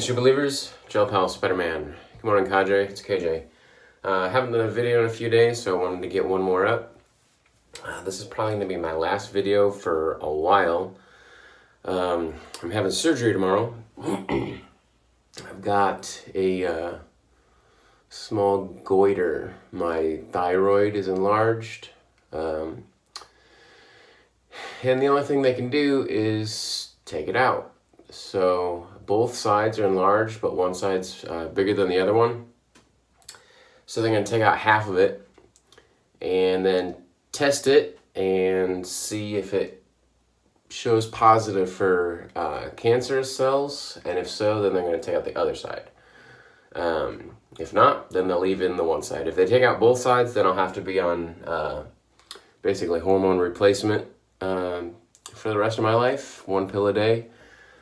Shoe Believers, Gel Pal, Spider-Man. Good morning, Cadre. It's KJ. Haven't done a video in a few days, so I wanted to get one more up. This is probably going to be my last video for a while. I'm having surgery tomorrow. I've got a small goiter. My thyroid is enlarged. And the only thing they can do is take it out. So both sides are enlarged, but one side's bigger than the other one. So they're going to take out half of it and then test it and see if it shows positive for cancerous cells, and if so, then they're going to take out the other side. If not, then they'll leave in the one side. If they take out both sides, then I'll have to be on basically hormone replacement for the rest of my life, 1 pill a day.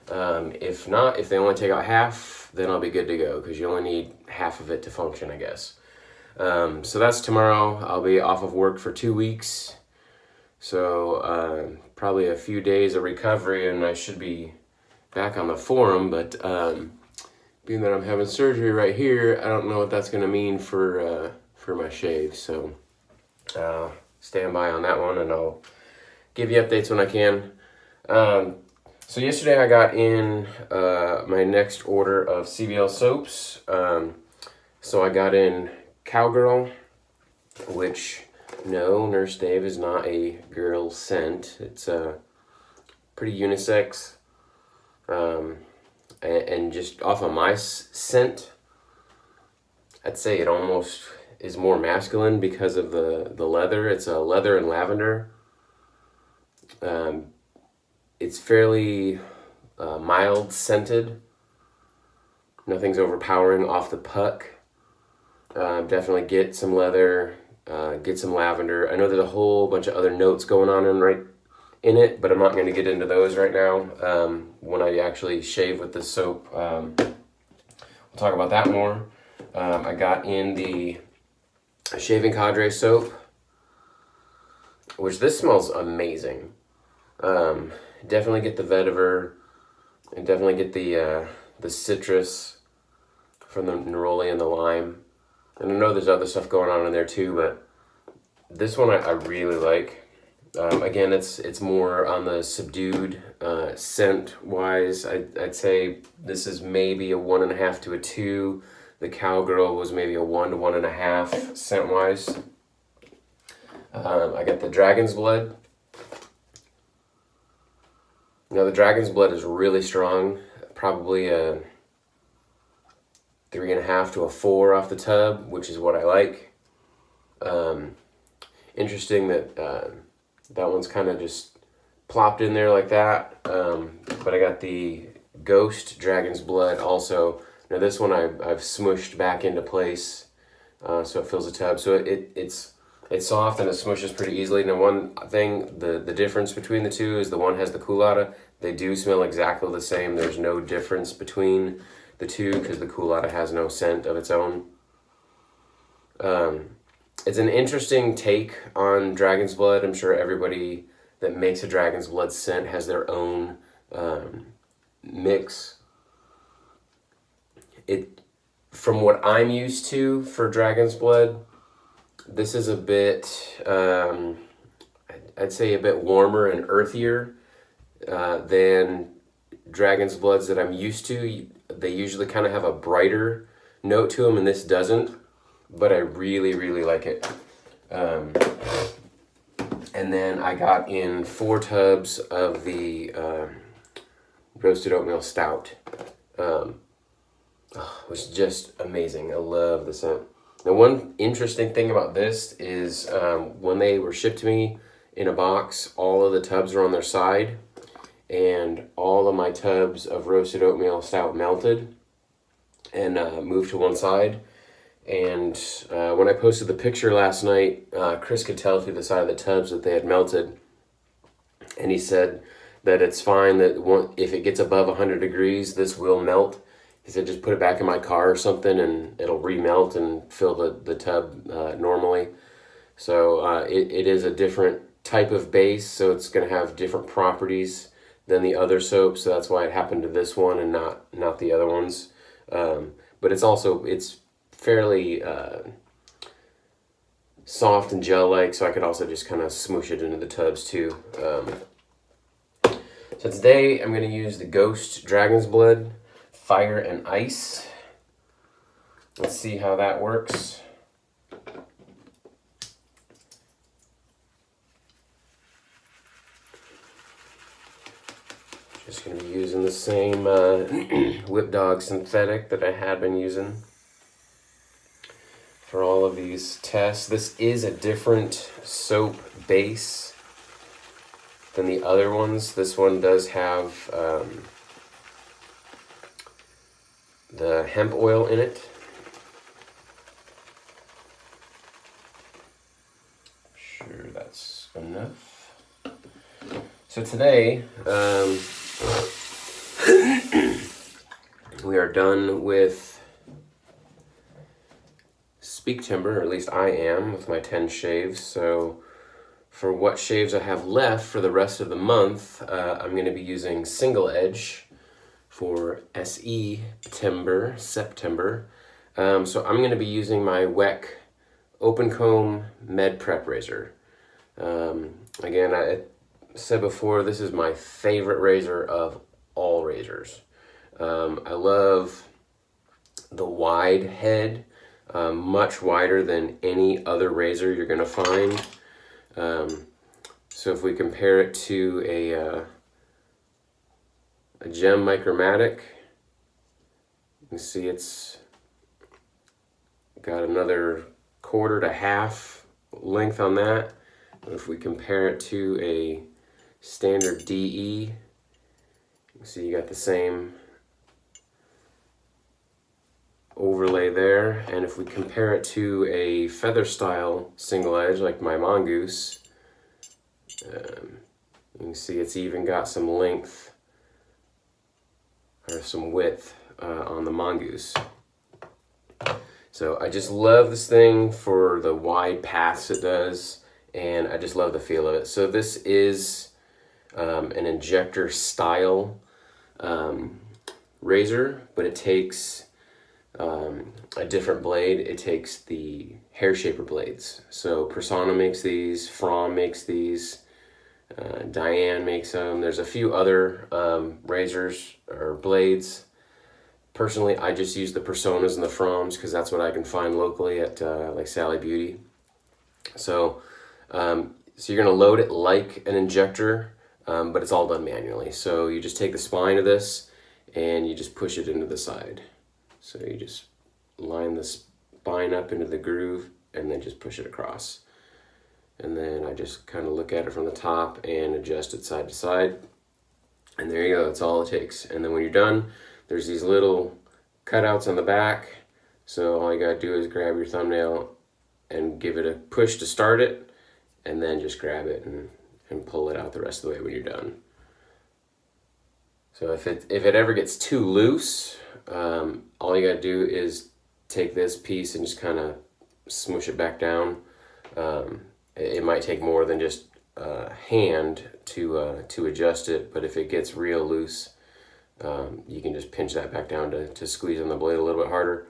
If not, if they only take out half, then I'll be good to go, because you only need half of it to function, I guess. So that's tomorrow. I'll be off of work for 2 weeks. So probably a few days of recovery and I should be back on the forum. But being that I'm having surgery right here, I don't know what that's going to mean for my shave. So stand by on that one and I'll give you updates when I can. So yesterday I got in my next order of CBL soaps. So I got in Cowgirl, which, no, Nurse Dave is not a girl scent. It's pretty unisex. And just off of my scent, I'd say it almost is more masculine because of the leather. It's a leather and lavender. It's fairly mild scented. Nothing's overpowering off the puck. Definitely get some leather, get some lavender. I know there's a whole bunch of other notes going on in it, but I'm not going to get into those right now. When I actually shave with this soap, we'll talk about that more. I got in the Shaving Cadre soap, which this smells amazing. Definitely get the vetiver, and definitely get the citrus from the neroli and the lime. And I know there's other stuff going on in there too, but this one I really like. Again, it's more on the subdued scent wise. I'd say this is maybe a 1.5 to a 2. The Cowgirl was maybe a 1 to 1.5 scent wise. I got the Dragon's Blood. Now the Dragon's Blood is really strong, probably a 3.5 to a 4 off the tub, which is what I like. Interesting that that one's kind of just plopped in there like that. But I got the Ghost Dragon's Blood also. Now this one I've smushed back into place, so it fills the tub. So it's soft and it smushes pretty easily. Now one thing, the difference between the two is the one has the culotta. They do smell exactly the same. There's no difference between the two because the culotta has no scent of its own. It's an interesting take on Dragon's Blood. I'm sure everybody that makes a Dragon's Blood scent has their own mix. From what I'm used to for Dragon's Blood, this is a bit, I'd say a bit warmer and earthier than Dragon's Bloods that I'm used to. They usually kind of have a brighter note to them, and this doesn't, but I really, really like it. And then I got in 4 tubs of the roasted oatmeal stout, which is just amazing. I love the scent. Now, one interesting thing about this is when they were shipped to me in a box, all of the tubs were on their side, and all of my tubs of roasted oatmeal stout melted and moved to one side. And when I posted the picture last night, Chris could tell through the side of the tubs that they had melted. And he said that it's fine, that if it gets above 100 degrees, this will melt. He said, just put it back in my car or something and it'll remelt and fill the tub normally. So it is a different type of base, so it's going to have different properties than the other soaps. So that's why it happened to this one and not the other ones. But it's fairly soft and gel-like, so I could also just kind of smoosh it into the tubs too. So today I'm going to use the Ghost Dragon's Blood Fire and Ice. Let's see how that works. Just going to be using the same Whip Dog synthetic that I had been using for all of these tests. This is a different soap base than the other ones. This one does have the hemp oil in it. Sure, that's enough. So today, we are done with Speak Timber, or at least I am, with my 10 shaves. So for what shaves I have left for the rest of the month, I'm going to be using Single Edge for September. So I'm going to be using my Weck Open Comb Med Prep Razor. Again, I said before, this is my favorite razor of all razors. I love the wide head, much wider than any other razor you're going to find. So if we compare it to a Gem Micromatic, you can see it's got another 1/4 to 1/2 length on that. If we compare it to a standard DE, you can see you got the same overlay there. And if we compare it to a feather style single edge like my Mongoose, you can see it's even got some length or some width on the Mongoose. So I just love this thing for the wide paths it does, and I just love the feel of it. So this is an injector style razor, but it takes a different blade. It takes the hair shaper blades. So Persona makes these, Fromm makes these, Diane makes them. There's a few other razors or blades. Personally, I just use the Personas and the Fromms because that's what I can find locally at like Sally Beauty. So, so you're gonna load it like an injector, but it's all done manually. So you just take the spine of this and you just push it into the side. So you just line the spine up into the groove and then just push it across. And then I just kind of look at it from the top and adjust it side to side. And there you go, that's all it takes. And then when you're done, there's these little cutouts on the back. So all you gotta do is grab your thumbnail and give it a push to start it, and then just grab it and pull it out the rest of the way when you're done. So if it ever gets too loose, all you gotta do is take this piece and just kind of smoosh it back down. It might take more than just hand to adjust it, but if it gets real loose, you can just pinch that back down to squeeze on the blade a little bit harder.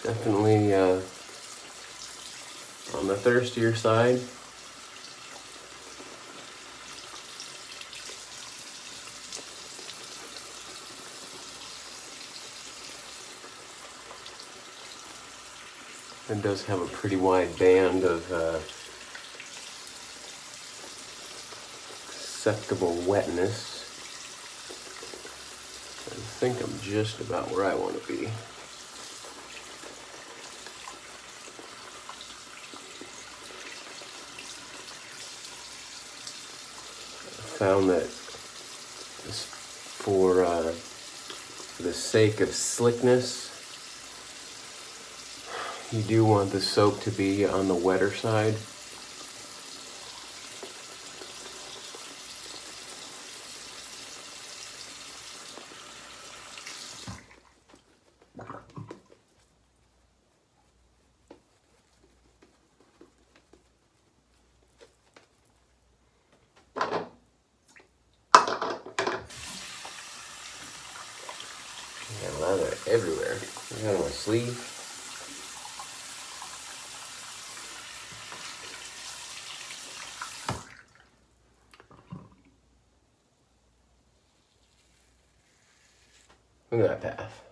Definitely on the thirstier side. It does have a pretty wide band of acceptable wetness. I think I'm just about where I want to be. Found that this for the sake of slickness, you do want the soap to be on the wetter side. I got lather everywhere. I got on my sleeve. Look at that path.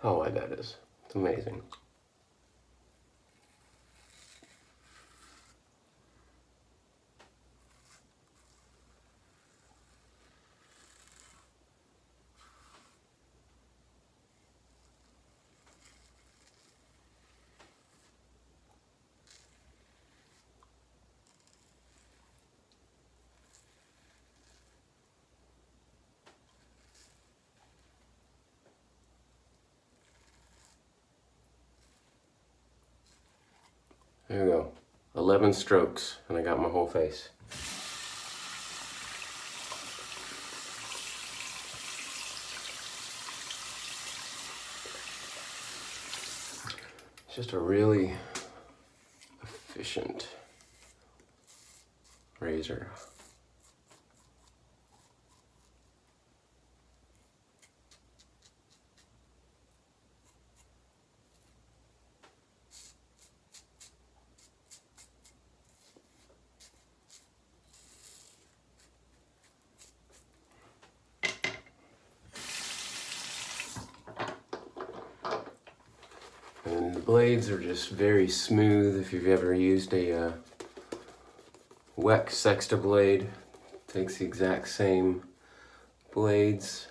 How wide that is. It's amazing. There we go. 11 strokes, and I got my whole face. It's just a really efficient razor. And the blades are just very smooth. If you've ever used a Weck Sexta blade, takes the exact same blades.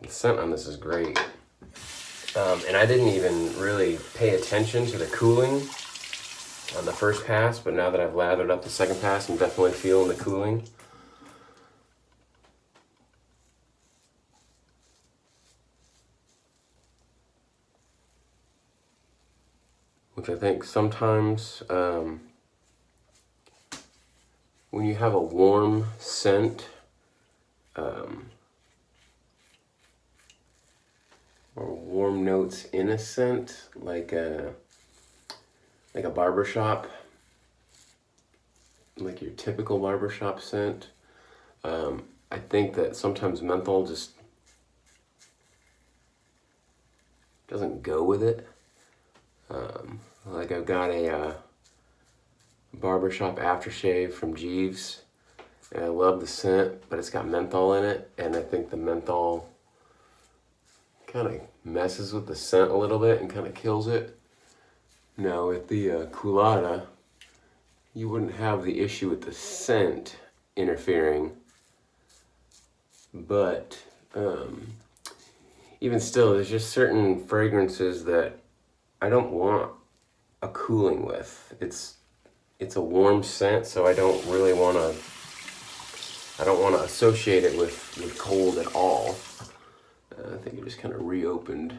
The scent on this is great. And I didn't even really pay attention to the cooling on the first pass, but now that I've lathered up the second pass, I'm definitely feeling the cooling. Which I think sometimes when you have a warm scent, or warm notes in a scent, like a barbershop, like your typical barbershop scent, I think that sometimes menthol just doesn't go with it. Like I've got a barbershop aftershave from Jeeves, and I love the scent, but it's got menthol in it, and I think the menthol kind of messes with the scent a little bit and kind of kills it. Now with the Culata, you wouldn't have the issue with the scent interfering, but even still, there's just certain fragrances that I don't want a cooling with. It's a warm scent, so I don't really want to associate it with cold at all. I think I just kind of reopened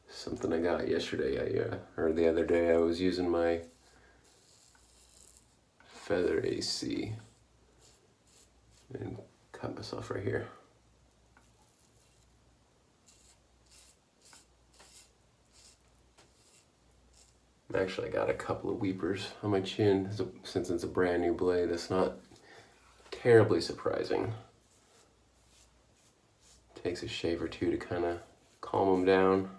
something I got yesterday. Or the other day, I was using my Feather AC and cut myself right here. Actually, I got a couple of weepers on my chin. Since it's a brand new blade, it's not terribly surprising. Takes a shave or two to kind of calm them down.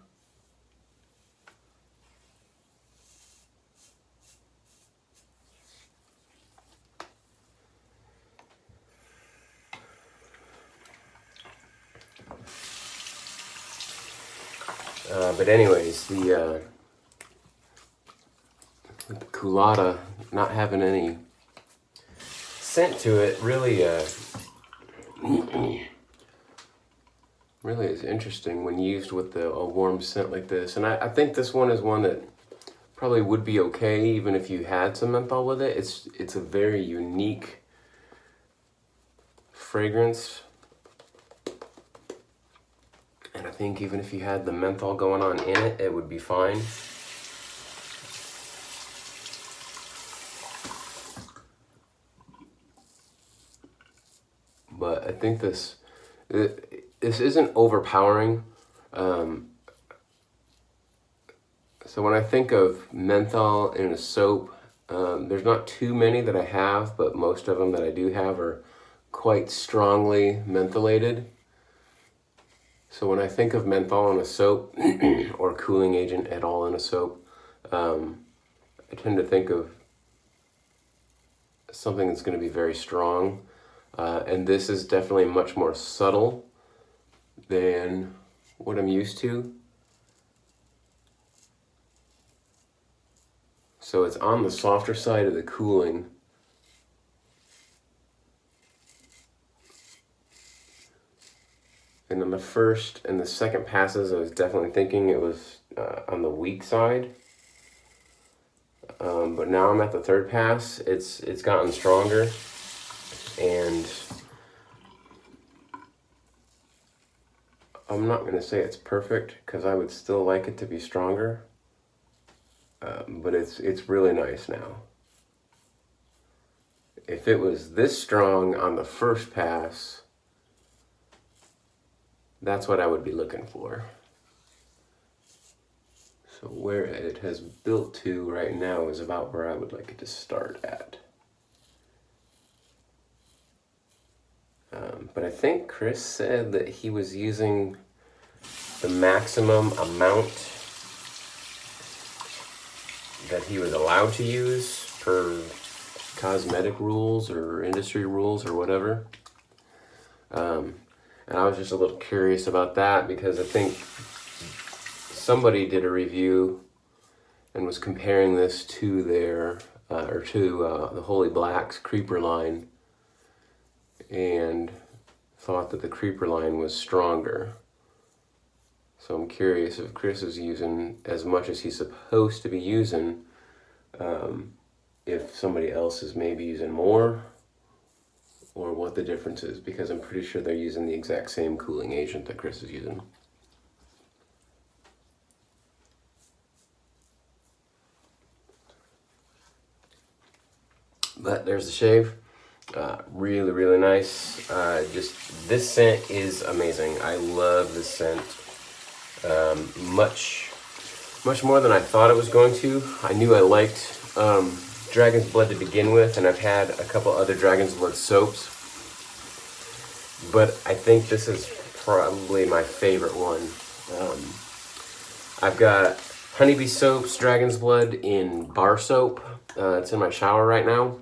But anyways, the Culata not having any scent to it really really is interesting when used with a warm scent like this. And I think this one is one that probably would be okay even if you had some menthol with it. It's a very unique fragrance. And I think even if you had the menthol going on in it, it would be fine. But I think this isn't overpowering. So when I think of menthol in a soap, there's not too many that I have, but most of them that I do have are quite strongly mentholated. So when I think of menthol in a soap or cooling agent at all in a soap, I tend to think of something that's going to be very strong. And this is definitely much more subtle than what I'm used to. So it's on the softer side of the cooling. And on the first and the second passes, I was definitely thinking it was on the weak side. But now I'm at the third pass. It's gotten stronger, and I'm not going to say it's perfect because I would still like it to be stronger. But it's really nice now. If it was this strong on the first pass, that's what I would be looking for. So where it has built to right now is about where I would like it to start at. But I think Chris said that he was using the maximum amount that he was allowed to use per cosmetic rules or industry rules or whatever. And I was just a little curious about that because I think somebody did a review and was comparing this to their, the Holy Black's Creeper line, and thought that the Creeper line was stronger. So I'm curious if Chris is using as much as he's supposed to be using, if somebody else is maybe using more, or what the difference is, because I'm pretty sure they're using the exact same cooling agent that Chris is using. But there's the shave. Really, really nice. Just this scent is amazing. I love this scent. Much more than I thought it was going to. I knew I liked Dragon's Blood to begin with, and I've had a couple other Dragon's Blood soaps, but I think this is probably my favorite one. I've got Honeybee Soap's Dragon's Blood in bar soap. It's in my shower right now.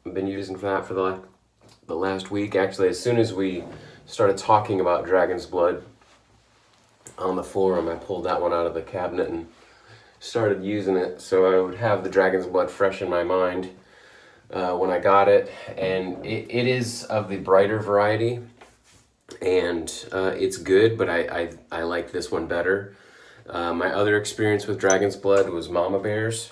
I've been using that for the last week. Actually, as soon as we started talking about Dragon's Blood on the forum, I pulled that one out of the cabinet and started using it, so I would have the Dragon's Blood fresh in my mind when I got it. And it is of the brighter variety, and it's good, but I like this one better. My other experience with Dragon's Blood was Mama Bear's,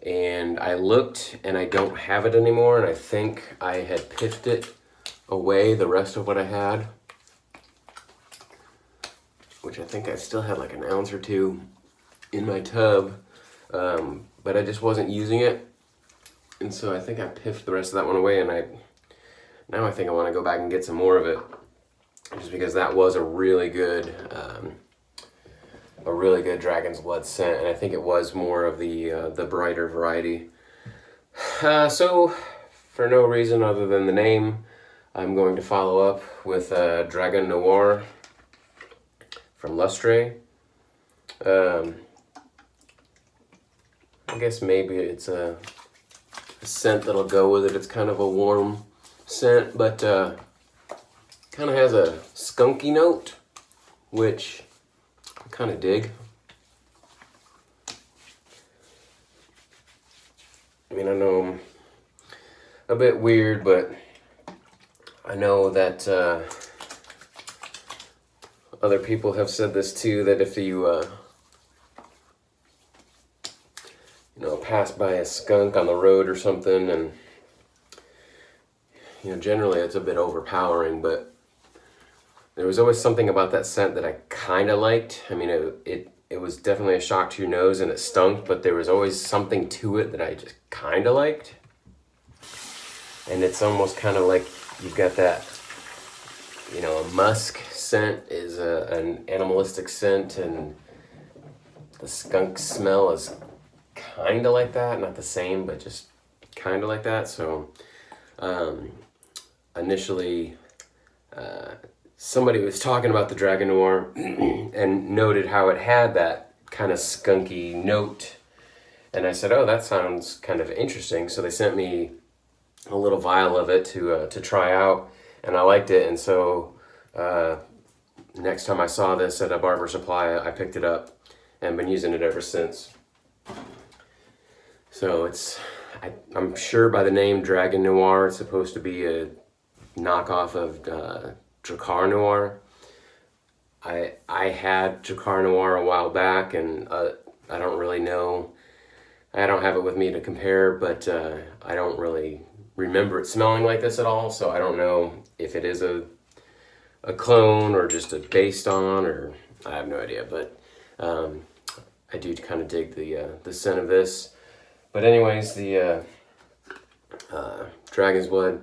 and I looked and I don't have it anymore, and I think I had piffed it away, the rest of what I had, which I think I still had like an ounce or two in my tub, but I just wasn't using it, and so I think I piffed the rest of that one away, and now I think I want to go back and get some more of it, just because that was a really good Dragon's Blood scent, and I think it was more of the brighter variety. So for no reason other than the name, I'm going to follow up with Dragon Noir from Lustre. I guess maybe it's a scent that'll go with it. It's kind of a warm scent, but kind of has a skunky note, which I kind of dig. I mean, I know I'm a bit weird, but I know that other people have said this too, that if you passed by a skunk on the road or something, and you know, generally it's a bit overpowering, but there was always something about that scent that I kind of liked. I mean, it was definitely a shock to your nose and it stunk, but there was always something to it that I just kind of liked. And it's almost kind of like you've got that, you know, a musk scent is an animalistic scent, and the skunk smell is kind of like that. Not the same, but just kind of like that. So initially, somebody was talking about the Dragon Noir and noted how it had that kind of skunky note. And I said, oh, that sounds kind of interesting. So they sent me a little vial of it to try out, and I liked it. And so next time I saw this at a barber supply, I picked it up and been using it ever since. So it's, I'm sure by the name Dragon Noir, it's supposed to be a knockoff of Dracar Noir. I had Dracar Noir a while back, and I don't really know. I don't have it with me to compare, but I don't really remember it smelling like this at all, so I don't know if it is a clone or just a based on, or I have no idea, but I do kind of dig the scent of this. But anyways, the Dragon's Blood,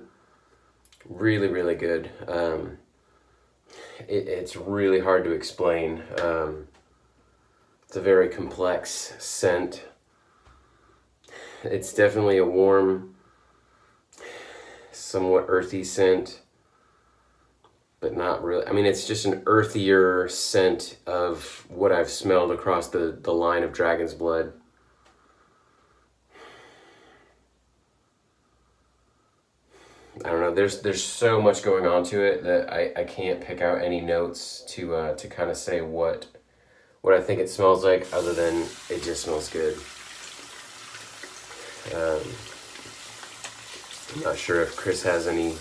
really, really good. It's really hard to explain. It's a very complex scent. It's definitely a warm, somewhat earthy scent, but not really. I mean, it's just an earthier scent of what I've smelled across the line of Dragon's Blood. I don't know, there's so much going on to it that I can't pick out any notes to kind of say what I think it smells like, other than it just smells good. I'm not sure if Chris has any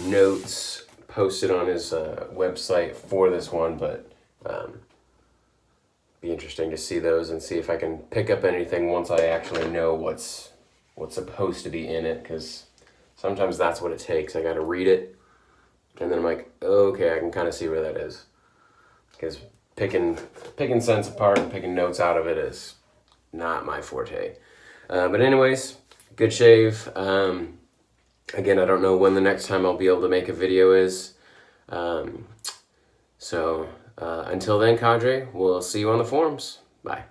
notes posted on his website for this one, but be interesting to see those and see if I can pick up anything once I actually know what's supposed to be in it, because sometimes that's what it takes. I got to read it, and then I'm like, okay, I can kind of see where that is, because picking scents apart and picking notes out of it is not my forte. But anyways, good shave. Again, I don't know when the next time I'll be able to make a video is. So until then, Cadre, we'll see you on the forums. Bye.